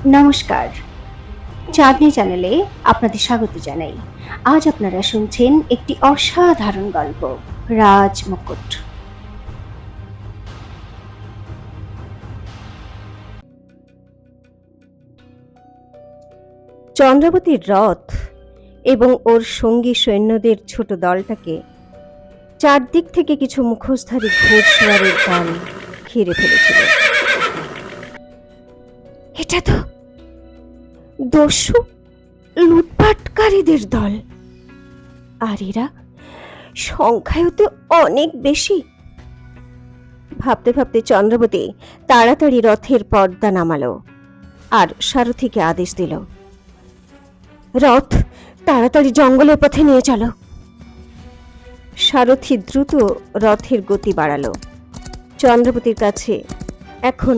নমস্কার, চাঁদনি চ্যানেলে আপনাদের স্বাগত জানাই। আজ আপনারা শুনছেন একটি অসাধারণ গল্প, রাজ মুকুট। চন্দ্রাবতীর রথ এবং ওর সঙ্গী সৈন্যদের ছোট দলটাকে চারদিক থেকে কিছু মুখোশধারী ঘোড়সওয়ারের দল ঘিরে ফেলেছিল। এটা তো দস্যু লুটপাটকারীদের দল, আর এরা সংখ্যায় তো অনেক বেশি। ভাবতে ভাবতে চন্দ্রাবতী তাড়াতাড়ি রথের পর্দা নামালো আর সারথিকে আদেশ দিল, রথ তাড়াতাড়ি জঙ্গলের পথে নিয়ে চলো। সারথি দ্রুত রথের গতি বাড়ালো। চন্দ্রাবতীর কাছে এখন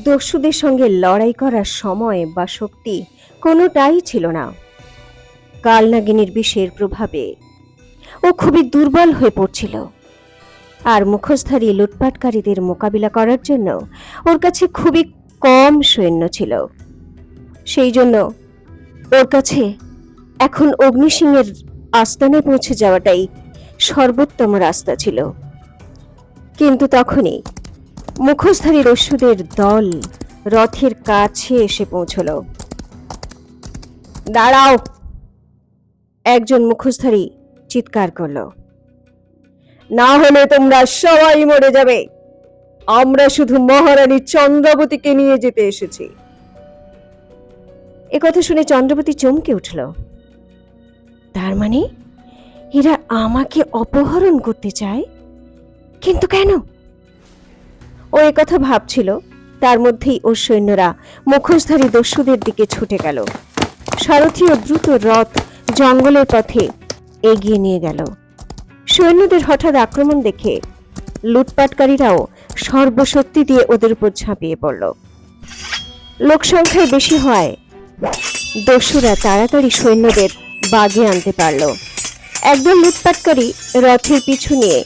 দস্যুদের সঙ্গে লড়াই করার সময় বা শক্তি কোনোটাই ছিল না। কালনাগিনীর বিষের প্রভাবে ও খুবই দুর্বল হয়ে পড়ছিল, আর মুখোশধারী লুটপাটকারীদের মোকাবিলা করার জন্য ওর কাছে খুবই কম সৈন্য ছিল। সেই জন্য ওর কাছে এখন অগ্নিসিংহের আস্তানে পৌঁছে যাওয়াটাই সর্বোত্তম রাস্তা ছিল। কিন্তু তখনই মুখোশধারী দস্যুদের দল রথের কাছে এসে পৌঁছল। দাঁড়াও! একজন মুখোশধারী চিৎকার করলো, না হলে তোমরা সবাই মরে যাবে। আমরা শুধু মহারানী চন্দ্রাবতীকে নিয়ে যেতে এসেছি। একথা শুনে চন্দ্রাবতী চমকে উঠল। তার মানে এরা আমাকে অপহরণ করতে চায়? কিন্তু কেন? ও একথা ভাবছিল, তার মধ্যেই ওর সৈন্যরা মুখোশধারী দস্যুদের দিকে ছুটে গেল। সারথীও দ্রুত রথ জঙ্গলের পথে এগিয়ে নিয়ে গেল। সৈন্যদের হঠাৎ আক্রমণ দেখে লুটপাটকারীরাও সর্বশক্তি দিয়ে ওদের উপর ঝাঁপিয়ে পড়ল। লোকসংখ্যায় বেশি হয় দস্যুরা তাড়াতাড়ি সৈন্যদের বাগে আনতে পারল। একদল লুটপাটকারী রথের পিছু নিয়ে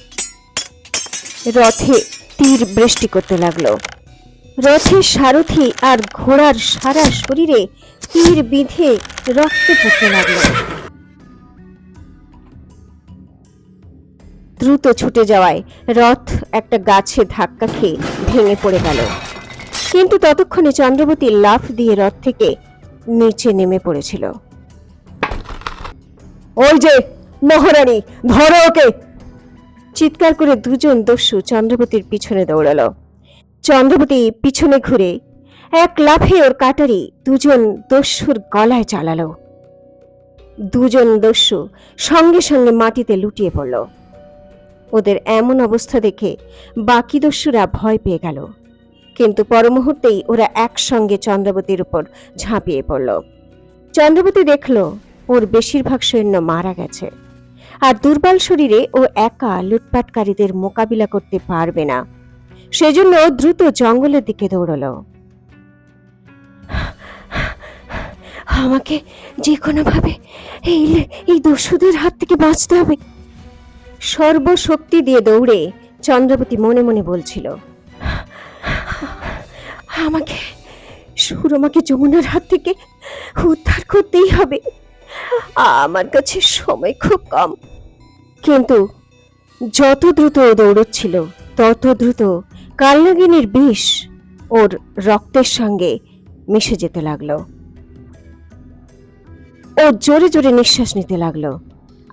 রথে তীর বৃষ্টি করতে লাগলো। রথের সারথি আর ঘোড়ার সারা শরীরে তীর বিঁধে রক্ত পড়তে লাগলো। দ্রুত ছুটে যাওয়ায় রথ একটা গাছে ধাক্কা খেয়ে ভেঙে পড়ে গেল। কিন্তু ততক্ষণে চন্দ্রাবতী লাফ দিয়ে রথ থেকে নিচে নেমে পড়েছিল। ওই যে মহারানী, ধরো ওকে! চিৎকার করে দুজন দস্যু চন্দ্রাবতীর পিছনে দৌড়ালো। চন্দ্রাবতী পিছনে ঘুরে এক লাফে ওর কাটারি দুজন দস্যুর গলায় চালালো। দুজন দস্যু সঙ্গে সঙ্গে মাটিতে লুটিয়ে পড়ল। ওদের এমন অবস্থা দেখে বাকি দস্যুরা ভয় পেয়ে গেল, কিন্তু পরমুহূর্তেই ওরা একসঙ্গে চন্দ্রাবতীর উপর ঝাঁপিয়ে পড়ল। চন্দ্রাবতী দেখল ওর বেশিরভাগ সৈন্য মারা গেছে, আর দুর্বল শরীরে ও একা লুটপাটকারীদের মোকাবিলা করতে পারবে না। সেজন্য দ্রুত জঙ্গলের দিকে দৌড়ল। আমাকে যে কোনোভাবে এই দস্যুদের হাত থেকে বাঁচতে হবে। সর্বশক্তি দিয়ে দৌড়ে চন্দ্রাবতী মনে মনে বলছিল, আমাকে সুরমাকে যমুনার হাত থেকে উদ্ধার করতেই হবে। আমার কাছে সময় খুব কম। কিন্তু যত দ্রুত ও দৌড়চ্ছিল তত দ্রুত কালনাগিনীর বিষ ওর রক্তের সঙ্গে মিশে যেতে লাগলো। ও জোরে জোরে নিঃশ্বাস নিতে লাগলো,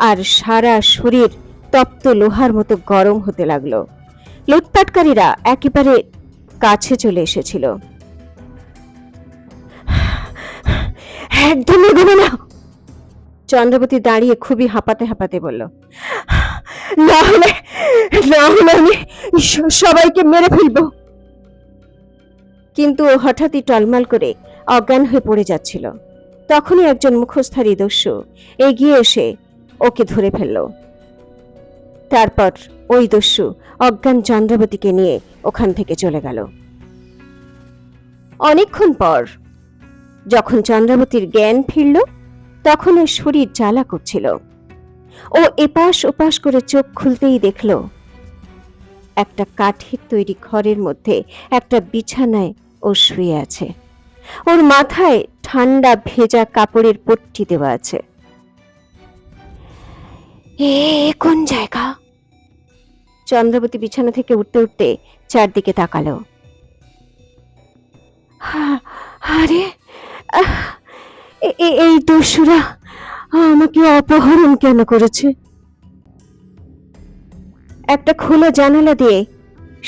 আর সারা শরীর তপ্ত লোহার মতো গরম হতে লাগলো। লুটপাটকারীরা একেবারে কাছে চলে এসেছিল। একদম এগোবে না! চন্দ্রাবতী দাঁড়িয়ে খুবই হাঁপাতে হাঁপাতে বলল, না হলে আমি সবাইকে মেরে ফেলবো। কিন্তু ও হঠাৎই টলমাল করে অজ্ঞান হয়ে পড়ে যাচ্ছিল। তখনই একজন মুখোশধারী দস্যু এগিয়ে এসে ওকে ধরে ফেলল। তারপর ওই দস্যু অজ্ঞান চন্দ্রাবতীকে নিয়ে ওখান থেকে চলে গেল। অনেকক্ষণ পর যখন চন্দ্রাবতীর জ্ঞান ফিরল, তখন ওর শরীর জ্বালা করছিল। ও এপাশ ওপাশ করে চোখ খুলতেই দেখল একটা কাঠের তৈরি ঘরের মধ্যে একটা বিছানায় ও শুয়ে আছে। ওর মাথায় ঠান্ডা ভেজা কাপড়ের পট্টি দেওয়া আছে। এ কোন জায়গা? চন্দ্রবতী বিছানা থেকে উঠতে উঠতে চারদিকে তাকালো। আরে, এই দস্যুরা আমাকে অপহরণ কেন করেছে? একটা খোলা জানালা দিয়ে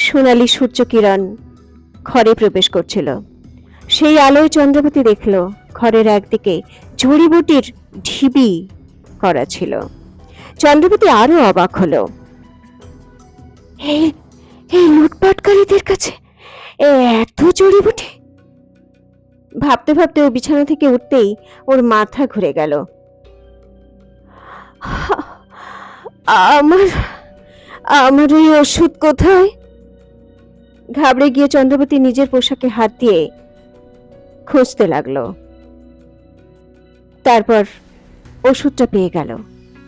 সোনালী সূর্য কিরণ ঘরে প্রবেশ করছিল। সেই আলোয় চন্দ্রবতী দেখল ঘরের একদিকে ঝুড়িবুটির ঢিবি করা ছিল। চন্দ্রবতী আরো অবাক হলো। এই লুটপাটকারীদের কাছে এত জড়িবুটি! ভাবতে ভাবতে ও বিছানা থেকে উঠতেই ওর মাথা ঘুরে গেল। আমার আমার ওই ওষুধ কোথায়? ঘাবড়ে গিয়ে চন্দ্রবতী নিজের পোশাকে হাত দিয়ে খুঁজতে লাগলো। তারপর ওষুধটা পেয়ে গেল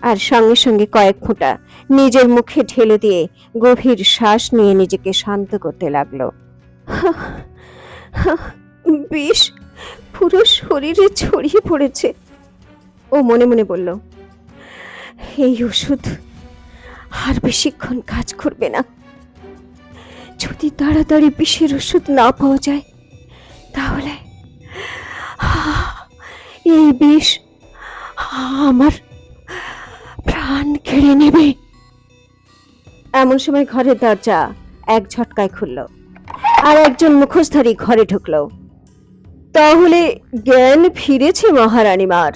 আর সঙ্গে সঙ্গে কয়েক ফোঁটা নিজের মুখে ঢেলে দিয়ে গভীর শ্বাস নিয়ে নিজেকে শান্ত করতে লাগলো। বিষ পুরো শরীরে ছড়িয়ে পড়েছে, ও মনে মনে বলল। এই ওষুধ আর বেশিক্ষণ কাজ করবে না। যদি তাড়াতাড়ি বিষের ওষুধ না পাওয়া যায় তাহলে এই বিষ আমার প্রাণ কেড়ে নেবে। এমন সময় ঘরের দরজা এক ঝটকায় খুলল আর একজন মুখোশধারী ঘরে ঢুকলো। তাহলে জ্ঞান ফিরেছে মহারানীমার?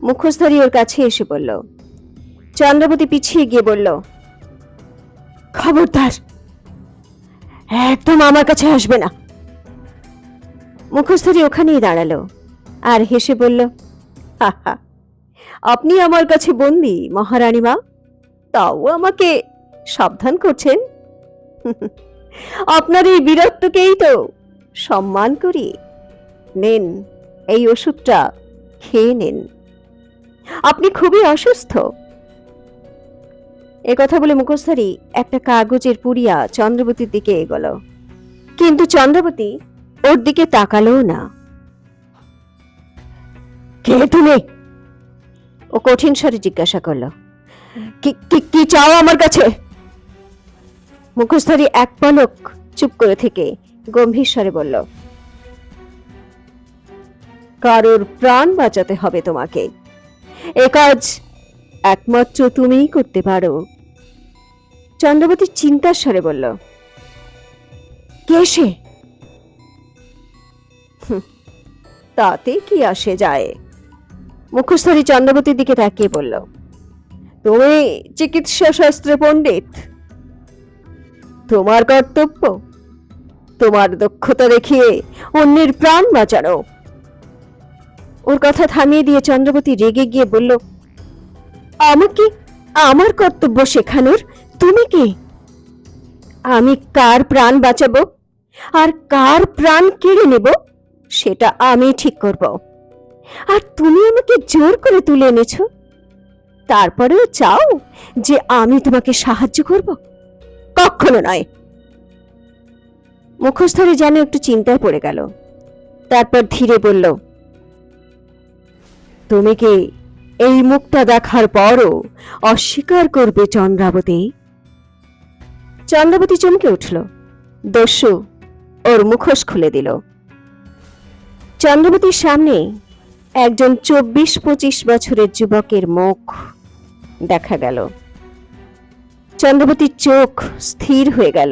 মুখোশধারী ওর কাছে এসে বলল। চন্দ্রবতী পিছিয়ে গিয়ে বলল, খবরদার, একদম আমার কাছে আসবে না। মুখোশধারী ওখানেই দাঁড়ালো আর হেসে বলল, হাহা, আপনি আমার কাছে বন্দী মহারানীমা, তাও আমাকে সাবধান করছেন? আপনার এই বীরত্বকেই তো সম্মান করি। নেন, এই ওষুধটা খেয়ে নিন, আপনি খুবই অসুস্থ। একথা বলে মুখোশধারী একটা কাগজের পুড়িয়া চন্দ্রবতীর দিকে এগোলো, কিন্তু চন্দ্রবতী ওর দিকে তাকালো না। কে তুমি? ও কঠিন স্বরে জিজ্ঞাসা করলো। কি চাও আমার কাছে? মুখোশধারী এক পলক চুপ করে থেকে গম্ভীর স্বরে বলল, কারোর প্রাণ বাঁচাতে হবে তোমাকে। এ কাজ একমাত্র তুমিই করতে পারো। চন্দ্রবতী চিন্তার স্বরে বলল, কে সে? তাতে কি আসে যায়? মুখোশধারী চন্দ্রবতীর দিকে তাকিয়ে বলল, তুমি চিকিৎসা শাস্ত্রে পণ্ডিত, তোমার কর্তব্য তোমার দক্ষতা দেখিয়ে অন্যের প্রাণ বাঁচানো। ওর কথা থামিয়ে দিয়ে চন্দ্রবতী রেগে গিয়ে বলল, আমাকে আমার কর্তব্য শেখানোর তুমি কে? আমি কার প্রাণ বাঁচাবো আর কার প্রাণ কেড়ে নেব সেটা আমি ঠিক করব। আর তুমি আমাকে জোর করে তুলে এনেছ, তারপরেও চাও যে আমি তোমাকে সাহায্য করব? কখনো নয়। মুখোশধারী যেন একটু চিন্তায় পড়ে গেল, তারপর ধীরে বলল, তুমি কি এই মুখটা দেখার পরও অস্বীকার করবে চন্দ্রাবতী? চন্দ্রাবতী চমকে উঠল। দস্যু ওর মুখোশ খুলে দিল। চন্দ্রাবতীর সামনে একজন 24-25 বছরের যুবকের মুখ দেখা গেল। চন্দ্রাবতীর চোখ স্থির হয়ে গেল।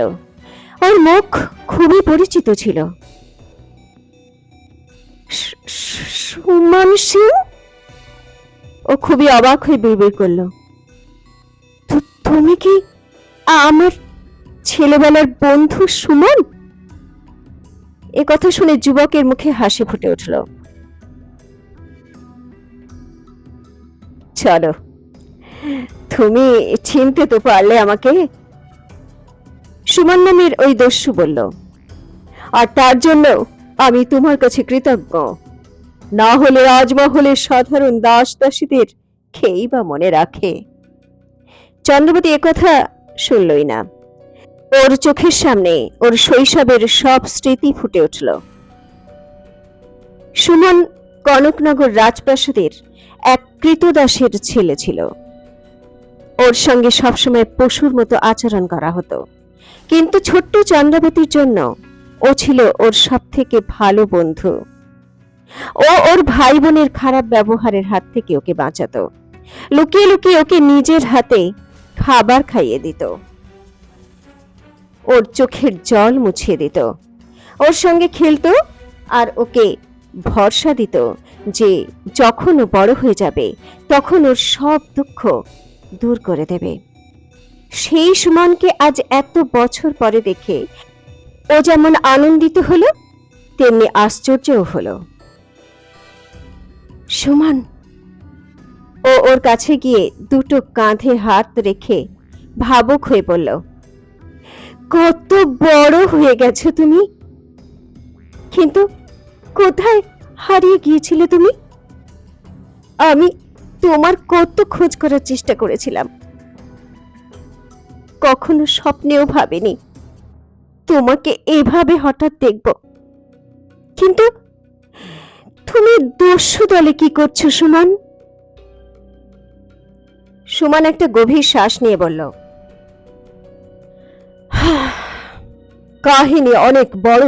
ওর মুখ খুবই পরিচিত ছিল। সুমন সিং? ও খুবই অবাক হয়ে বিড়বিড় করল, তুমি কি আমার ছেলেবেলার বন্ধু সুমন? এ কথা শুনে যুবকের মুখে হাসি ফুটে উঠল। চলো, তুমি চিনতে তো পারলে আমাকে। সুমন নামের ওই দস্যু বলল, আর তার জন্য আমি তোমার কাছে কৃতজ্ঞ। না হলে রাজমহলের সাধারণ দাস দাসীদের খেই বা মনে রাখে। চন্দ্রবতী একথা শুনলই না। ওর চোখের সামনে ওর শৈশবের সব স্মৃতি ফুটে উঠল। সুমন কনকনগর রাজপ্রাসাদের এক কৃতদাসের ছেলে ছিল। ওর সঙ্গে সবসময় পশুর মতো আচরণ করা হতো, কিন্তু ছোট্ট চন্দ্রাবতীর জন্য ও ছিল ওর সব থেকে ভালো বন্ধু। ও ওর ভাই বোনের খারাপ ব্যবহারের হাত থেকে ওকে বাঁচাতো, লুকিয়ে লুকিয়ে ওকে নিজের হাতে খাবার খাইয়ে দিত, ওর চোখের জল মুছিয়ে দিত, ওর সঙ্গে খেলতো আর ওকে ভরসা দিত যে যখন ও বড় হয়ে যাবে তখন ওর সব দুঃখ দূর করে দেবে। সেই সুমনকে আজ এত বছর পরে দেখে ও যেমন আনন্দিত হলো তেমনি আশ্চর্যও হলো। সুমন, ও ওর কাছে গিয়ে দুটো কাঁধে হাত রেখে ভাবুক হয়ে বলল, কত বড় হয়ে গেছো তুমি, কিন্তু কোথায় হারিয়ে গিয়েছিলে তুমি? আমি তোমার কত খোঁজ করার চেষ্টা করেছিলাম, কখনো স্বপ্নেও ভাবিনি তোমাকে এভাবে হঠাৎ দেখব। কিন্তু তুমি দস্যু দলে কি করছো সুমন? সুমন একটা গভীর শ্বাস নিয়ে বলল, কাহিনী অনেক বড়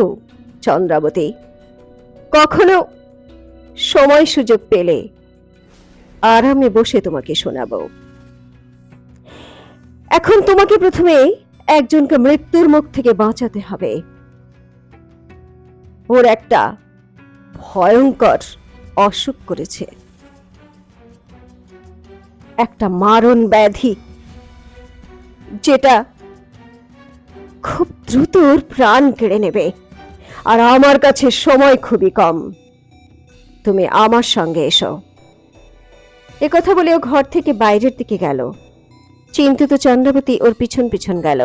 চন্দ্রাবতী, কখনো সময় সুযোগ পেলে আরামে বসে তোমাকে শোনাবো। এখন তোমাকে প্রথমে একজনকে মৃত্যুর মুখ থেকে বাঁচাতে হবে। ওর একটা ভয়ঙ্কর অসুখ করেছে, একটা মারণ ব্যাধি, যেটা খুব দ্রুত ওর প্রাণ কেড়ে নেবে। আর আমার কাছে সময় খুবই কম, তুমি আমার সঙ্গে এসো। কথা বলে ও ঘর থেকে বাইরের দিকে গেল। চিন্তিত চন্দ্রাবতী ওর পিছন পিছন গেল।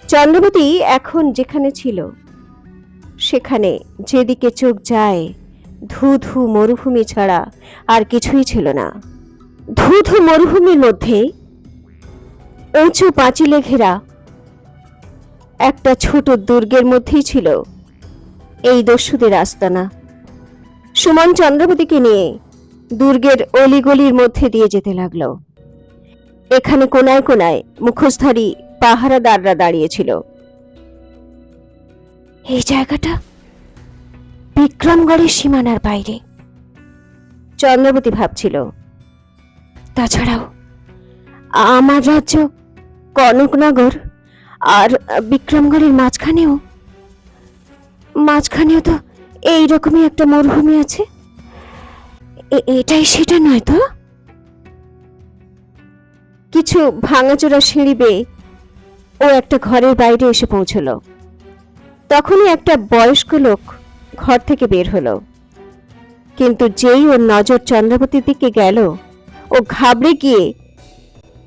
চন্দ্রাবতী এখন যেখানে ছিল সেখানে যেদিকে চোখ যায় ধু ধু মরুভূমি ছাড়া আর কিছুই ছিল না। ধু ধু মরুভূমির মধ্যে উঁচু পাঁচিলে ঘেরা একটা ছোট দুর্গের মধ্যেই ছিল এই দস্যুদের আস্তানা। সুমন চন্দ্রাবতীকে নিয়ে দুর্গের অলিগলির মধ্যে দিয়ে যেতে লাগলো। এখানে কোনায় কোনায় মুখোশধারী পাহারাদাররা দাঁড়িয়েছিল। এই জায়গাটা বিক্রমগড়ের সীমানার বাইরে, চন্দ্রাবতী ভাবছিল। তাছাড়াও আমার রাজ্য কনকনগর আর বিক্রমগড়ের মাঝখানেও তো এইরকমই একটা মরুভূমি আছে। এটাই সেটা নয় তো? কিছু ভাঙাচোরা সিঁড়ি বেয়ে ও একটা ঘরের বাইরে এসে পৌঁছলো। তখনই একটা বয়স্ক লোক ঘর থেকে বের হলো, কিন্তু যেই ওর নজর চন্দ্রাবতীর দিকে গেল ও ঘাবড়ে গিয়ে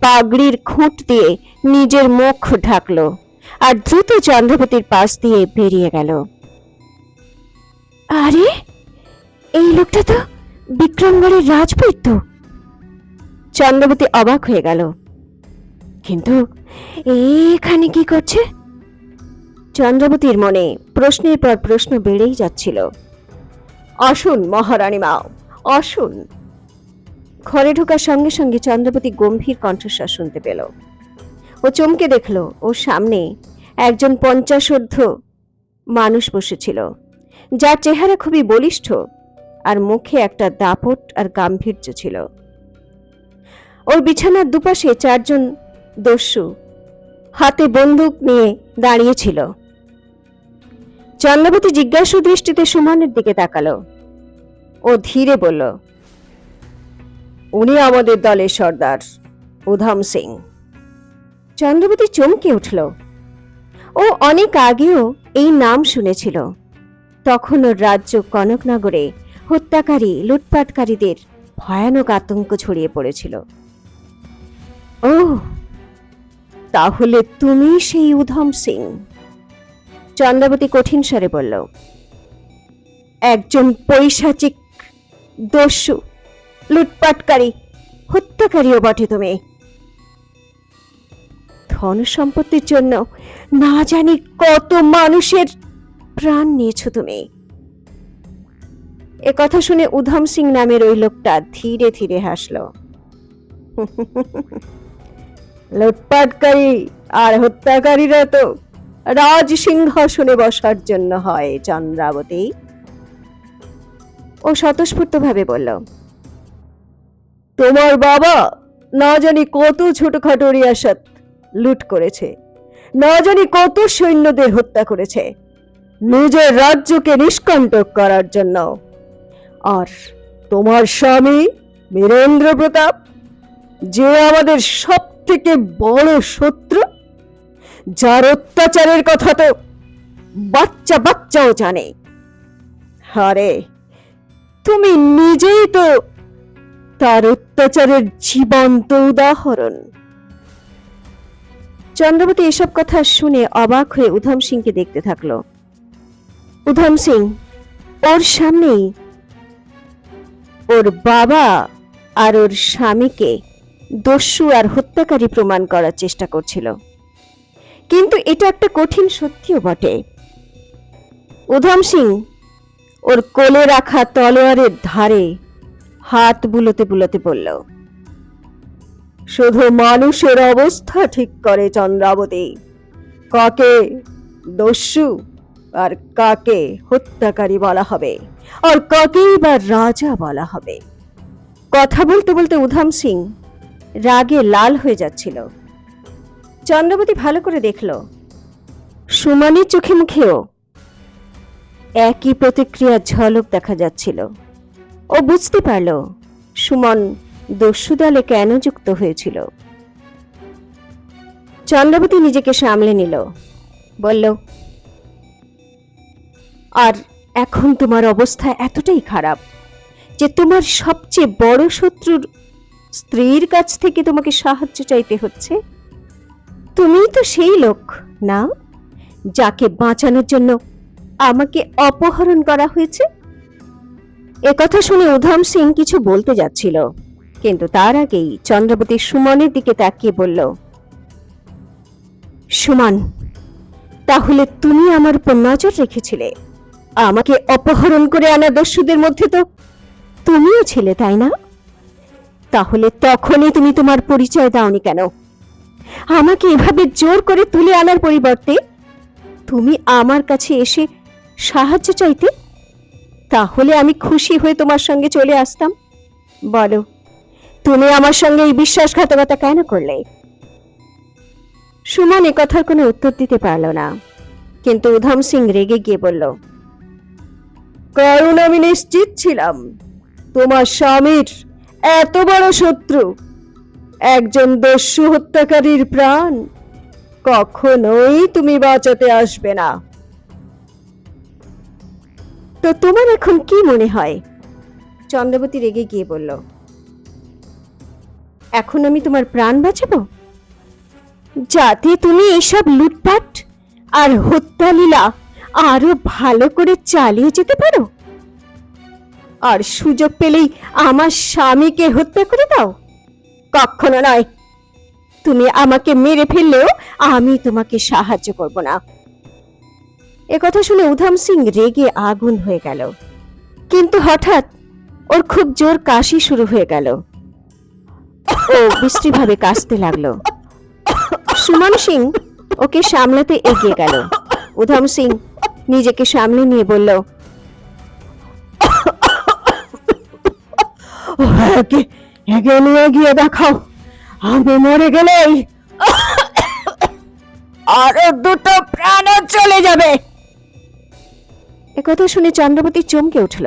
পাগড়ির খুঁট দিয়ে নিজের মুখ ঢাকলো আর দ্রুত চন্দ্রাবতীর পাশ দিয়ে বেরিয়ে গেল। আরে, এই লোকটা তো বিক্রমগড়ের রাজবৈদ্য। চন্দ্রাবতী অবাক হয়ে গেল, কিন্তু এখানে কি করছে? চন্দ্রাবতীর মনে প্রশ্নের পর প্রশ্ন বেড়েই যাচ্ছিল। আসুন মহারানী মা, আসুন। ঘরে ঢোকার সঙ্গে সঙ্গে চন্দ্রাবতী গম্ভীর কণ্ঠস্বর শুনতে পেল। ও চমকে দেখল ওর সামনে একজন 50 মানুষ বসেছিল, যার চেহারা খুবই বলিষ্ঠ আর মুখে একটা দাপট আর গাম্ভীর্য ছিল। ওর বিছানার দুপাশে 4 জন দস্যু হাতে বন্দুক নিয়ে দাঁড়িয়েছিল। চন্দ্রাবতী জিজ্ঞাসু দৃষ্টিতে সুমনের দিকে তাকালো। ও ধীরে বলল, উনি আমাদের দলের সর্দার উধম সিং। চন্দ্রাবতী চমকে উঠল। ও অনেক আগেও এই নাম শুনেছিল। তখন ওর রাজ্য কনকনগরে হত্যাকারী লুটপাটকারীদের ভয়ানক আতঙ্ক ছড়িয়ে পড়েছিল। ও, তাহলে তুমি সেই উধম সিং? চন্দ্রাবতী কঠিন স্বরে বলল। একজন পৈশাচিক দস্যু, লুটপাটকারী, হত্যাকারীও বটে তুমি। ধন সম্পত্তির জন্য না জানি কত মানুষের প্রাণ নিয়েছ তুমি। এ কথা শুনে উধম সিং নামের ওই লোকটা ধীরে ধীরে হাসল। লুটপাটকারী আর হত্যাকারীরা তো রাজ সিংহাসনে বসার জন্য হয় চন্দ্রাবতী। ও স্বতঃস্ফূর্ত ভাবে বলল, তোমার বাবা না জানি কত ছোটখাটো রিয়াসত লুট করেছে, না জানি কত সৈন্যদের হত্যা করেছে নিজের রাজ্যকে নিষ্কণ্টক করার জন্য। আর তোমার স্বামী বীরেন্দ্র প্রতাপ, যে আমাদের সব থেকে বড় শত্রু, যার অত্যাচারের কথা তো বাচ্চা বাচ্চাও জানে। আরে তুমি নিজেই তো তার অত্যাচারের জীবন্ত উদাহরণ। চন্দ্রবতী এসব কথা শুনে অবাক হয়ে উধম সিংকে দেখতে থাকলো। উধম সিং ওর সামনেই ওর বাবা আর ওর স্বামীকে দস্যু আর হত্যাকারী প্রমাণ করার চেষ্টা করছিল, কিন্তু এটা একটা কঠিন সত্যিও বটে। উধম সিং ওর কোলে রাখা তলোয়ারের ধারে হাত বুলোতে বুলোতে বলল, শুধু মানুষের অবস্থা ঠিক করে চন্দ্রাবতী কাকে দস্যু আর কাকে হত্যাকারী বলা হবে, আর কাকেই বা রাজা বলা হবে। কথা বলতে বলতে উধম সিং রাগে লাল হয়ে যাচ্ছিল। চন্দ্রাবতী ভালো করে দেখল, সুমানের চোখে মুখেও একই প্রতিক্রিয়ার ঝলক দেখা যাচ্ছিল। ও বুঝতে পারল সুমন দস্যু দলে কেন যুক্ত হয়েছিল। চন্দ্রাবতী নিজেকে সামলে নিল, বলল, আর এখন তোমার অবস্থা এতটাই খারাপ যে তোমার সবচেয়ে বড় শত্রুর স্ত্রীর কাছ থেকে তোমাকে সাহায্য চাইতে হচ্ছে। তুমিই তো সেই লোক না যাকে বাঁচানোর জন্য আমাকে অপহরণ করা হয়েছে। একথা শুনে উধম সিং কিছু বলতে যাচ্ছিল, কিন্তু তার আগেই চন্দ্রাবতী সুমনের দিকে তাকিয়ে বলল, সুমন, তাহলে তুমি আমার উপর নজর রেখেছিলে? আমাকে অপহরণ করে আনা দস্যুদের মধ্যে তো তুমিও ছিলে, তাই না? তাহলে তখনই তুমি তোমার পরিচয় দাওনি কেন? আমাকে এভাবে জোর করে তুলে আনার পরিবর্তে তুমি আমার কাছে এসে সাহায্য চাইতে, তাহলে আমি খুশি হয়ে তোমার সঙ্গে চলে আসতাম। বলো, তুমি আমার সঙ্গে এই বিশ্বাসঘাতকতা কেন করলে? সুমন এ কথার কোনো উত্তর দিতে পারল না, কিন্তু উধম সিং রেগে গিয়ে বলল, কারণ আমি নিশ্চিত ছিলাম তোমার স্বামীর এত বড় শত্রু একজন দস্যু হত্যাকারীর প্রাণ কখনোই তুমি বাঁচাতে আসবে না। তো তোমার এখন কি মনে হয়? চন্দ্রাবতী রেগে গিয়ে বলল, এখন আমি তোমার প্রাণ বাঁচাবো যাতে তুমি এসব লুটপাট আর হত্যালীলা আরো ভালো করে চালিয়ে যেতে পারো, আর সুযোগ পেলেই আমার স্বামীকে হত্যা করে দাও? কখনো নয়। তুমি আমাকে মেরে ফেললেও আমি তোমাকে সাহায্য করব না। একথা শুনে উধম সিং রেগে আগুন হয়ে গেল, কিন্তু হঠাৎ ওর খুব জোর কাশি শুরু হয়ে গেল। ও বিশ্রীভাবে কাশতে লাগলো। সুমন সিং ওকে সামলাতে এগিয়ে গেল। উধম সিং নিজেকে সামলে নিয়ে বলল, একে নিয়ে গিয়ে দেখাও, আমি মরে গেলেই আরো দুটো প্রাণ চলে যাবে। একথা শুনে চন্দ্রাবতী চমকে উঠল।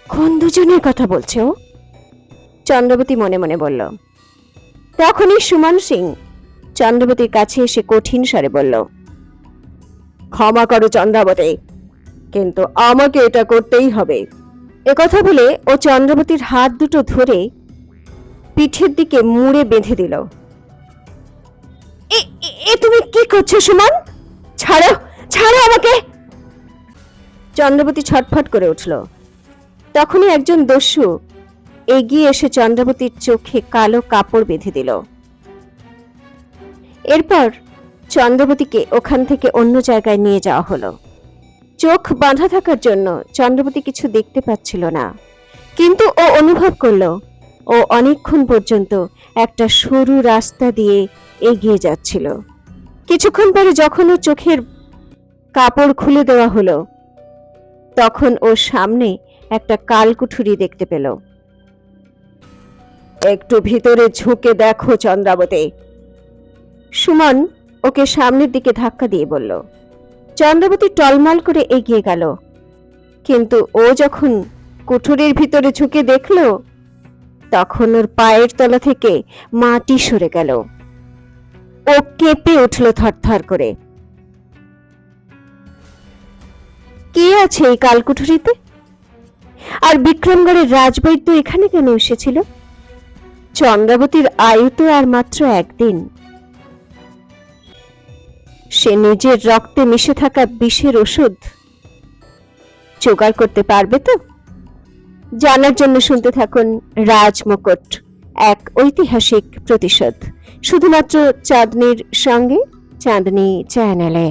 কোন দুজনের কথা বলছে ও? চন্দ্রাবতী মনে মনে বলল। তখনই সুমন সিং চন্দ্রাবতীর কাছে এসে কঠিন স্বরে বলল, ক্ষমা করো চন্দ্রাবতী, কিন্তু আমাকে এটা করতেই হবে। একথা বলে ও চন্দ্রাবতীর হাত দুটো ধরে পিঠের দিকে মুড়ে বেঁধে দিল। এ তুমি কি করছো সুমন? ছাড়ো, ছাড়ো আমাকে। চন্দ্রাবতী ছটফট করে উঠল। তখনই একজন দস্যু এগিয়ে এসে চন্দ্রাবতীর চোখে কালো কাপড় বেঁধে দিল। এরপর চন্দ্রাবতীকে ওখান থেকে অন্য জায়গায় নিয়ে যাওয়া হলো। চোখ বাঁধা থাকার জন্য চন্দ্রবতী কিছু দেখতে পাচ্ছিল না, কিন্তু ও অনুভব করলো ও অনেকক্ষণ পর্যন্ত একটা সরু রাস্তা দিয়ে এগিয়ে যাচ্ছিল। কিছুক্ষণ পরে যখন ওর চোখের কাপড় খুলে দেওয়া হলো, তখন ওর সামনে একটা কালকুঠুরি দেখতে পেল। একটু ভিতরে ঝুঁকে দেখো চন্দ্রাবতী, সুমন ওকে সামনের দিকে ধাক্কা দিয়ে বলল। চন্দ্রাবতী টলমল করে এগিয়ে গেল, কিন্তু ও যখন কুঠুরির ভিতরে ঝুঁকে দেখল, তখন ওর পায়ের তলা থেকে মাটি সরে গেল। ও কেঁপে উঠল থরথর করে। কে আছে এই কালকুঠুরিতে? আর বিক্রমগড়ের রাজবৈদ্য এখানে কেন এসেছিল? চন্দ্রাবতীর আয়ু তো আর মাত্র একদিন। সে নিজের রক্তে মিশে থাকা বিষের ওষুধ জোগাড় করতে পারবে তো? জানার জন্য শুনতে থাকুন রাজমুকুট, এক ঐতিহাসিক প্রতিশোধ, শুধুমাত্র চাঁদনীর সঙ্গে, চাঁদনী চ্যানেলে।